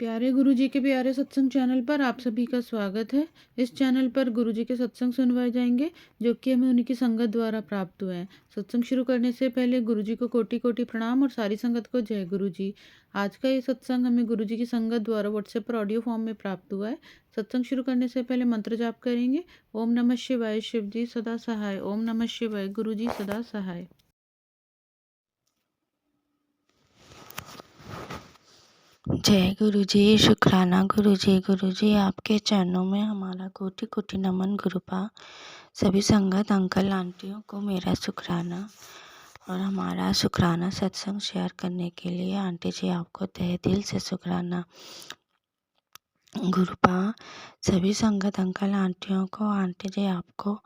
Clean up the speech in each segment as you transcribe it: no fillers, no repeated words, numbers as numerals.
प्यारे गुरुजी के प्यारे सत्संग चैनल पर आप सभी का स्वागत है। इस चैनल पर गुरुजी के सत्संग सुनवाए जाएंगे जो कि हमें उन्हीं की संगत द्वारा प्राप्त हुए हैं। सत्संग शुरू करने से पहले गुरुजी को कोटि कोटि प्रणाम और सारी संगत को जय गुरुजी। आज का ये सत्संग हमें गुरुजी की संगत द्वारा व्हाट्सएप पर ऑडियो फॉर्म में प्राप्त हुआ है। सत्संग शुरू करने से पहले मंत्र जाप करेंगे। ओम नमः शिवाय, शिव जी सदा सहाय। ओम नमः शिवाय, गुरुजी सदा सहाय। जय गुरु जी। शुक्राना गुरु जी आपके चरणों में हमारा कोटि कोटि नमन गुरुपा। सभी संगत अंकल आंटियों को मेरा शुक्राना और हमारा शुक्राना सत्संग शेयर करने के लिए आंटी जी आपको तहे दिल से शुक्राना गुरुपा। सभी संगत अंकल आंटियों को आंटी जी आपको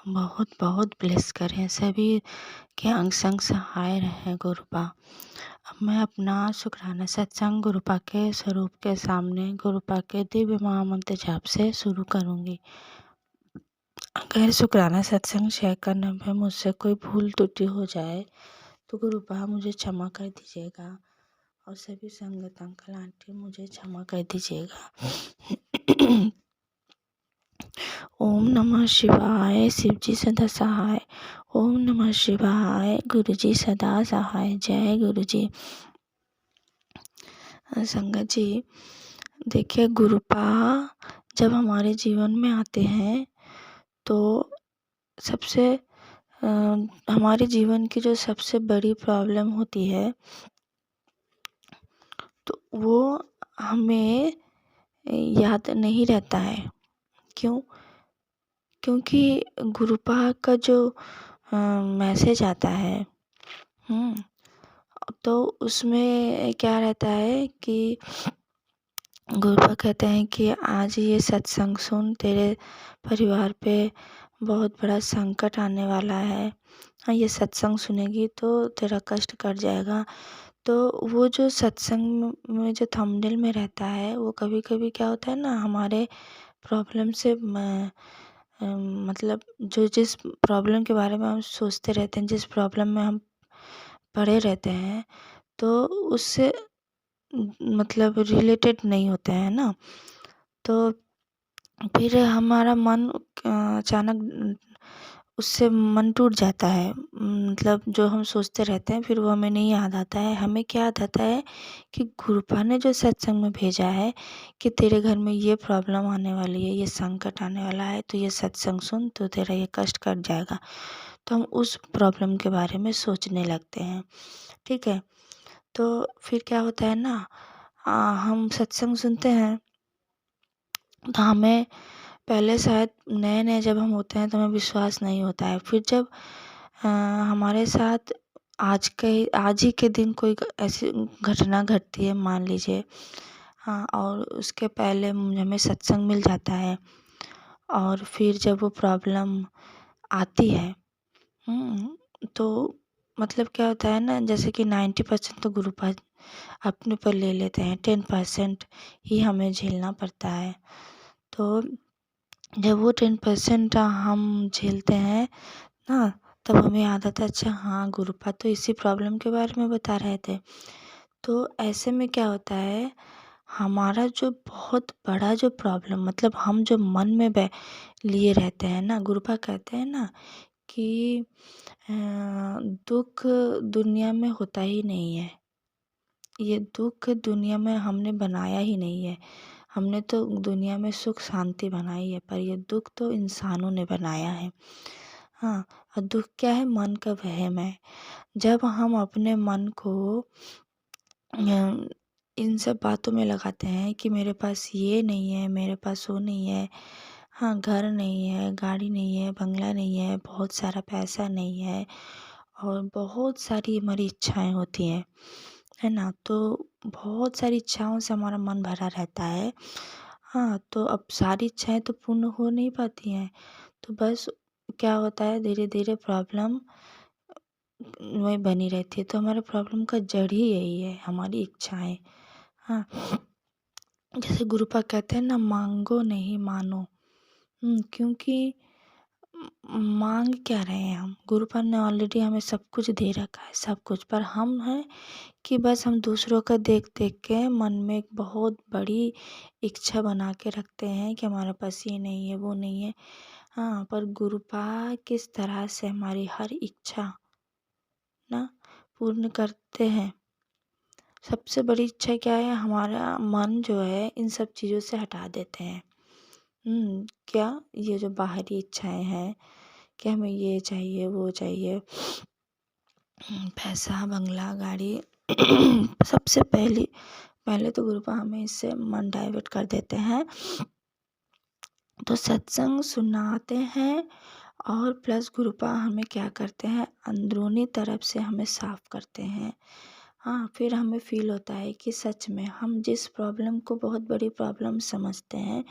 बहुत बहुत ब्लेस करें, सभी के अंग संग सहाय रहे गुरुपा। अब मैं अपना शुक्राना सत्संग गुरुपा के स्वरूप के सामने गुरुपा के दिव्य महामंत्र जाप से शुरू करूंगी। अगर शुक्राना सत्संग शेयर करने में मुझसे कोई भूल त्रुटि हो जाए तो गुरुपा मुझे क्षमा कर दीजिएगा और सभी संगत अंकल आंटी मुझे क्षमा कर दीजिएगा। ओम नमः शिवाय, शिव जी सदा सहाय। ओम नमः शिवाय, गुरु जी सदा सहाय। जय गुरु जी। संगत जी, देखिए गुरुपा जब हमारे जीवन में आते हैं तो सबसे हमारे जीवन की जो सबसे बड़ी प्रॉब्लम होती है तो वो हमें याद नहीं रहता है। क्यों? क्योंकि गुरुपा का जो मैसेज आता है तो उसमें क्या रहता है कि गुरुपा कहते हैं कि आज ये सत्संग सुन, तेरे परिवार पे बहुत बड़ा संकट आने वाला है। हाँ, ये सत्संग सुनेगी तो तेरा कष्ट कट जाएगा। तो वो जो सत्संग में जो थंबनेल में रहता है वो कभी कभी क्या होता है ना, हमारे प्रॉब्लम से मतलब जो जिस प्रॉब्लम के बारे में हम सोचते रहते हैं, जिस प्रॉब्लम में हम पड़े रहते हैं तो उससे मतलब रिलेटेड नहीं होते हैं ना। तो फिर हमारा मन अचानक उससे मन टूट जाता है। मतलब जो हम सोचते रहते हैं फिर वो हमें नहीं याद आता है। हमें क्या याद आता है कि गुरुपा ने जो सत्संग में भेजा है कि तेरे घर में ये प्रॉब्लम आने वाली है, ये संकट आने वाला है, तो ये सत्संग सुन तो तेरा ये कष्ट कट जाएगा। तो हम उस प्रॉब्लम के बारे में सोचने लगते हैं। ठीक है, तो फिर क्या होता है ना, हम सत्संग सुनते हैं तो हमें पहले शायद नए नए जब हम होते हैं तो हमें विश्वास नहीं होता है। फिर जब हमारे साथ आज ही के दिन कोई ऐसी घटना घटती है, मान लीजिए, हाँ, और उसके पहले हमें सत्संग मिल जाता है और फिर जब वो प्रॉब्लम आती है तो मतलब क्या होता है ना, जैसे कि 90% तो गुरुपा अपने पर ले लेते हैं, 10% ही हमें झेलना पड़ता है। तो जब वो 10% हम झेलते हैं ना, तब हमें याद आता है, अच्छा हाँ, गुरुपा तो इसी प्रॉब्लम के बारे में बता रहे थे। तो ऐसे में क्या होता है, हमारा जो बहुत बड़ा जो प्रॉब्लम, मतलब हम जो मन में लिए रहते हैं ना, गुरुपा कहते हैं ना कि दुख दुनिया में होता ही नहीं है। ये दुख दुनिया में हमने बनाया ही नहीं है। हमने तो दुनिया में सुख शांति बनाई है, पर ये दुख तो इंसानों ने बनाया है। हाँ, और दुख क्या है? मन का वहम है। जब हम अपने मन को इन सब बातों में लगाते हैं कि मेरे पास ये नहीं है, मेरे पास वो नहीं है, हाँ, घर नहीं है, गाड़ी नहीं है, बंगला नहीं है, बहुत सारा पैसा नहीं है और बहुत सारी हमारी इच्छाएं होती हैं, है ना। तो बहुत सारी इच्छाओं से हमारा मन भरा रहता है। हाँ, तो अब सारी इच्छाएं तो पूर्ण हो नहीं पाती हैं, तो बस क्या होता है, धीरे धीरे प्रॉब्लम वही बनी रहती है। तो हमारे प्रॉब्लम का जड़ ही यही है, हमारी इच्छाएं। हाँ, जैसे गुरुपा कहते हैं ना, मांगो नहीं मानो। क्योंकि मांग क्या रहे हैं हम? गुरुपाद ने ऑलरेडी हमें सब कुछ दे रखा है, सब कुछ। पर हम हैं कि बस हम दूसरों का देख देख के मन में एक बहुत बड़ी इच्छा बना के रखते हैं कि हमारे पास ये नहीं है, वो नहीं है। हाँ, पर गुरुपाद किस तरह से हमारी हर इच्छा ना पूर्ण करते हैं। सबसे बड़ी इच्छा क्या है? हमारा मन जो है इन सब चीज़ों से हटा देते हैं। क्या ये जो बाहरी इच्छाएं हैं कि हमें ये चाहिए, वो चाहिए, पैसा, बंगला, गाड़ी सबसे पहले तो गुरुपाद हमें इससे मन डाइवर्ट कर देते हैं। तो सत्संग सुनाते हैं और प्लस गुरुपाद हमें क्या करते हैं, अंदरूनी तरफ से हमें साफ करते हैं। हाँ, फिर हमें फील होता है कि सच में हम जिस प्रॉब्लम को बहुत बड़ी प्रॉब्लम समझते हैं,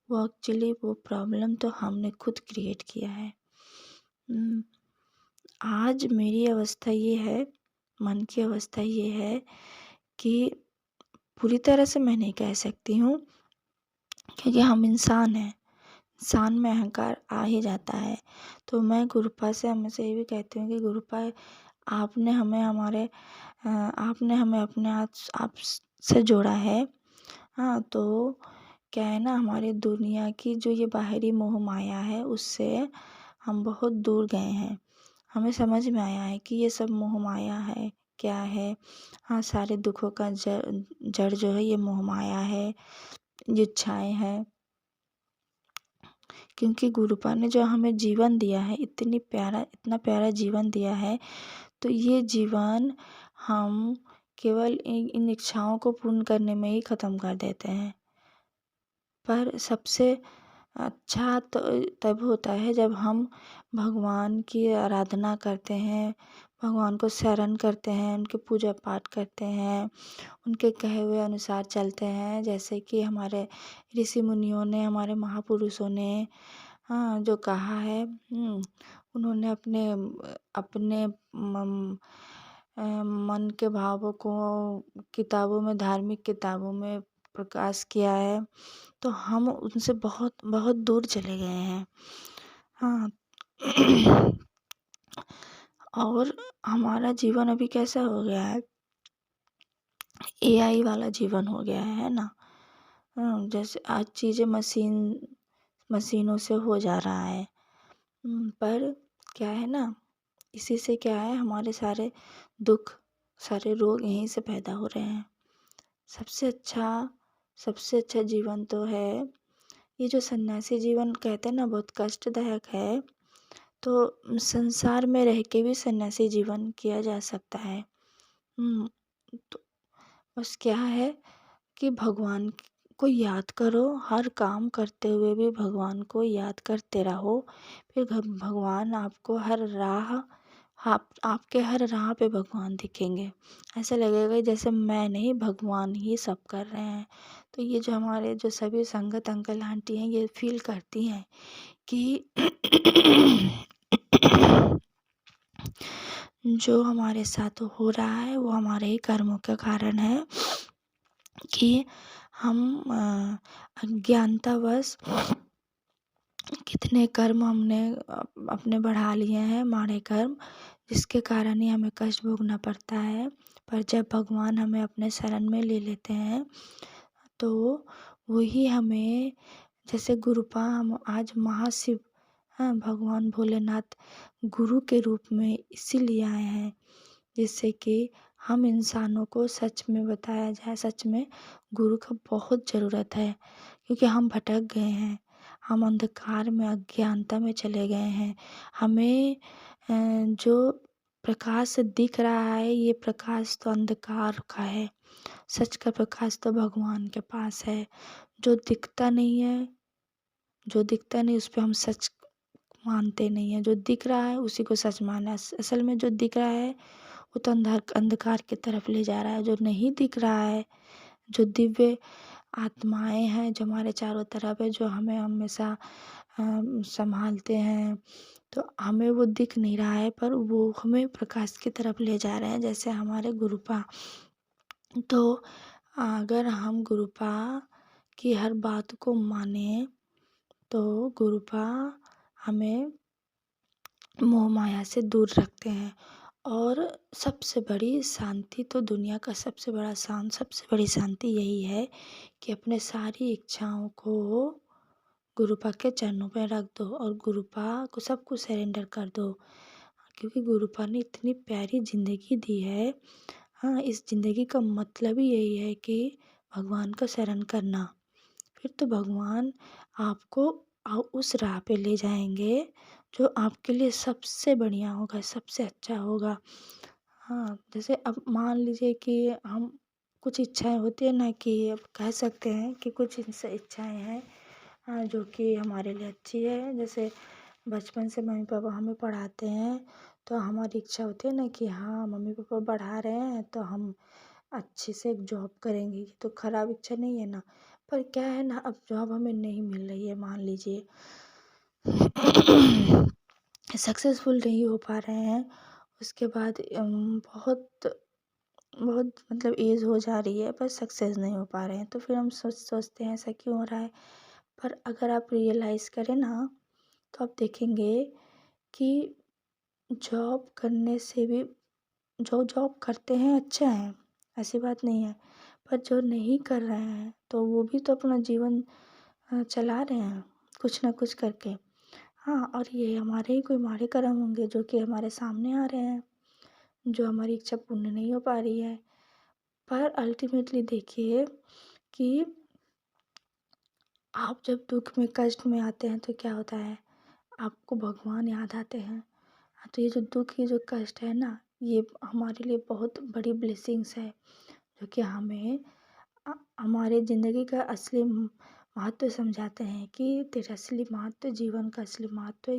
वो एक्चुअली वो प्रॉब्लम तो हमने खुद क्रिएट किया है। आज मेरी अवस्था ये है, मन की अवस्था ये है कि पूरी तरह से मैं नहीं कह सकती हूँ, क्योंकि हम इंसान हैं। इंसान में अहंकार आ ही जाता है। तो मैं गुरुपाद से हमेशा ये भी कहती हूँ कि गुरुपाद आपने हमें आपने हमें अपने आप से जोड़ा है। हाँ, तो क्या है ना, हमारी दुनिया की जो ये बाहरी मोह माया है उससे हम बहुत दूर गए हैं। हमें समझ में आया है कि ये सब मोह माया है, क्या है। हाँ, सारे दुखों का जड़ जो है ये मोह माया है, ये इच्छाएं हैं। क्योंकि गुरुपाद ने जो हमें जीवन दिया है, इतना प्यारा जीवन दिया है, तो ये जीवन हम केवल इन इच्छाओं को पूर्ण करने में ही ख़त्म कर देते हैं। पर सबसे अच्छा तो तब होता है जब हम भगवान की आराधना करते हैं, भगवान को शरण करते हैं, उनके पूजा पाठ करते हैं, उनके कहे हुए अनुसार चलते हैं। जैसे कि हमारे ऋषि मुनियों ने, हमारे महापुरुषों ने हाँ, जो कहा है, उन्होंने अपने अपने मन के भावों को किताबों में, धार्मिक किताबों में प्रकाश किया है। तो हम उनसे बहुत बहुत दूर चले गए हैं। हाँ। और हमारा जीवन अभी कैसा हो गया है, एआई वाला जीवन हो गया है ना। जैसे आज चीज़ें मशीनों से हो जा रहा है। पर क्या है ना, इसी से क्या है, हमारे सारे दुख, सारे रोग यहीं से पैदा हो रहे हैं। सबसे अच्छा जीवन तो है ये जो सन्यासी जीवन कहते हैं ना, बहुत कष्टदायक है। तो संसार में रह के भी सन्यासी जीवन किया जा सकता है। तो बस क्या है कि भगवान को याद करो, हर काम करते हुए भी भगवान को याद करते रहो। फिर भगवान आपको हर राह, आपके हर राह पे भगवान दिखेंगे। ऐसा लगेगा जैसे मैं नहीं, भगवान ही सब कर रहे हैं। तो ये जो हमारे जो सभी संगत अंकल आंटी हैं, ये फील करती हैं कि जो हमारे साथ हो रहा है वो हमारे ही कर्मों के कारण है, कि हम अज्ञानतावश कितने कर्म हमने अपने बढ़ा लिए हैं, माड़े कर्म, जिसके कारण ही हमें कष्ट भोगना पड़ता है। पर जब भगवान हमें अपने शरण में ले लेते हैं, तो वही हमें, जैसे गुरुपाद हम आज महाशिव, हाँ, भगवान भोलेनाथ गुरु के रूप में इसीलिए आए हैं, जिससे कि हम इंसानों को सच में बताया जाए, सच में गुरु का बहुत ज़रूरत है। क्योंकि हम भटक गए हैं, हम अंधकार में, अज्ञानता में चले गए हैं। हमें जो प्रकाश दिख रहा है, ये प्रकाश तो अंधकार का है। सच का प्रकाश तो भगवान के पास है। जो दिखता नहीं है, जो दिखता नहीं उस पे हम सच मानते नहीं हैं। जो दिख रहा है उसी को सच माना। असल में जो दिख रहा है वो तो अंधकार की तरफ ले जा रहा है। जो नहीं दिख रहा है, जो दिव्य आत्माएं हैं जो हमारे चारों तरफ है, जो हमें हमेशा संभालते हैं, तो हमें वो दिख नहीं रहा है, पर वो हमें प्रकाश की तरफ ले जा रहे हैं, जैसे हमारे गुरुपा। तो अगर हम गुरुपा की हर बात को माने, तो गुरुपा हमें मोह माया से दूर रखते हैं। और सबसे बड़ी शांति तो दुनिया का सबसे बड़ी शांति यही है कि अपने सारी इच्छाओं को गुरुपा के चरणों पे रख दो और गुरुपा को सब कुछ सरेंडर कर दो, क्योंकि गुरुपा ने इतनी प्यारी ज़िंदगी दी है। हाँ, इस ज़िंदगी का मतलब ही यही है कि भगवान का शरण करना। फिर तो भगवान आपको उस राह पे ले जाएंगे जो आपके लिए सबसे बढ़िया होगा, सबसे अच्छा होगा। हाँ, जैसे अब मान लीजिए कि हम कुछ इच्छाएं होती है ना, कि अब कह सकते हैं कि कुछ इच्छाएं हैं जो कि हमारे लिए अच्छी है। जैसे बचपन से मम्मी पापा हमें पढ़ाते हैं, तो हमारी इच्छा होती है ना कि हाँ, मम्मी पापा पढ़ा रहे हैं तो हम अच्छे से एक जॉब करेंगे। ये तो खराब इच्छा नहीं है ना। पर क्या है ना, अब जॉब हमें नहीं मिल रही है, मान लीजिए सक्सेसफुल नहीं हो पा रहे हैं। उसके बाद बहुत बहुत मतलब एज हो जा रही है पर सक्सेस नहीं हो पा रहे हैं, तो फिर हम सोचते हैं ऐसा क्यों हो रहा है। पर अगर आप रियलाइज़ करें ना, तो आप देखेंगे कि जॉब करने से भी, जो जॉब करते हैं अच्छा है, ऐसी बात नहीं है। पर जो नहीं कर रहे हैं तो वो भी तो अपना जीवन चला रहे हैं कुछ ना कुछ करके। हाँ, और ये हमारे ही कोई माड़े कर्म होंगे जो कि हमारे सामने आ रहे हैं, जो हमारी इच्छा पूर्ण नहीं हो पा रही है। पर अल्टीमेटली देखिए कि आप जब दुःख में, कष्ट में आते हैं तो क्या होता है, आपको भगवान याद आते हैं। हाँ, तो ये जो दुःख, ये जो कष्ट है ना, ये हमारे लिए बहुत बड़ी ब्लेसिंग्स है, जो कि हमें हमारे ज़िंदगी का असली महत्व समझाते हैं कि तेरा असली महत्व, जीवन का असली महत्व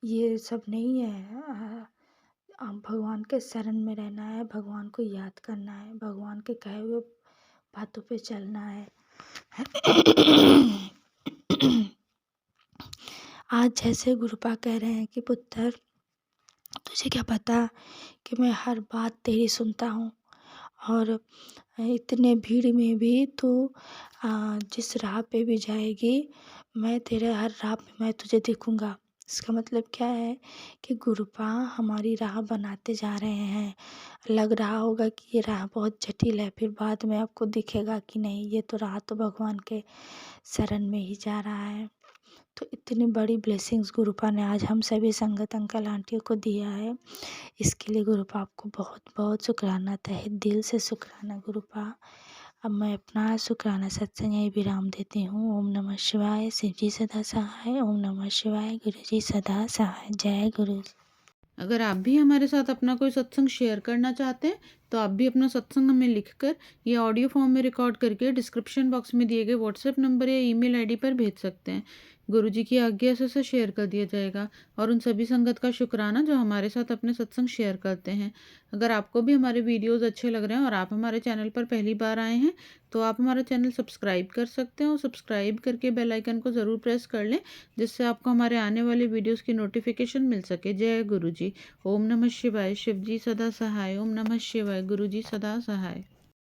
ये सब नहीं है। भगवान के शरण में रहना है, भगवान को याद करना है, भगवान के कहे हुए बातों पे चलना है। आज जैसे गुरुपा कह रहे हैं कि पुत्र, तुझे क्या पता कि मैं हर बात तेरी सुनता हूँ, और इतने भीड़ में भी तू जिस राह पे भी जाएगी, मैं तेरे हर राह पे मैं तुझे देखूँगा। इसका मतलब क्या है कि गुरुपा हमारी राह बनाते जा रहे हैं। लग रहा होगा कि ये राह बहुत जटिल है, फिर बाद में आपको दिखेगा कि नहीं, ये तो राह तो भगवान के शरण में ही जा रहा है। तो इतनी बड़ी ब्लेसिंग्स गुरुपा ने आज हम सभी संगत अंकल आंटियों को दिया है। इसके लिए गुरुपा आपको बहुत बहुत शुक्राना, तहे दिल से शुक्राना गुरुपा। अब मैं अपना शुक्राना सत्संग यही विराम देती हूँ। ओम नमः शिवाय। शिव जी सदा सहाय। ओम नमः शिवाय। गुरु जी सदा सहाय। जय गुरु। अगर आप भी हमारे साथ अपना कोई सत्संग शेयर करना चाहते हैं तो आप भी अपना सत्संग हमें लिखकर या ऑडियो फॉर्म में रिकॉर्ड करके डिस्क्रिप्शन बॉक्स में दिए गए व्हाट्सएप नंबर या ईमेल आईडी पर भेज सकते हैं। गुरुजी की आज्ञा से उसे शेयर कर दिया जाएगा। और उन सभी संगत का शुक्राना जो हमारे साथ अपने सत्संग शेयर करते हैं। अगर आपको भी हमारे वीडियोज़ अच्छे लग रहे हैं और आप हमारे चैनल पर पहली बार आए हैं तो आप हमारा चैनल सब्सक्राइब कर सकते हैं और सब्सक्राइब करके बेल आइकन को ज़रूर प्रेस कर लें, जिससे आपको हमारे आने वाले वीडियोज़ की नोटिफिकेशन मिल सके। जय गुरु जी। ओम नमः शिवाय। शिव जी सदा सहाय। ओम नमः शिवाय। गुरु जी सदा सहाय।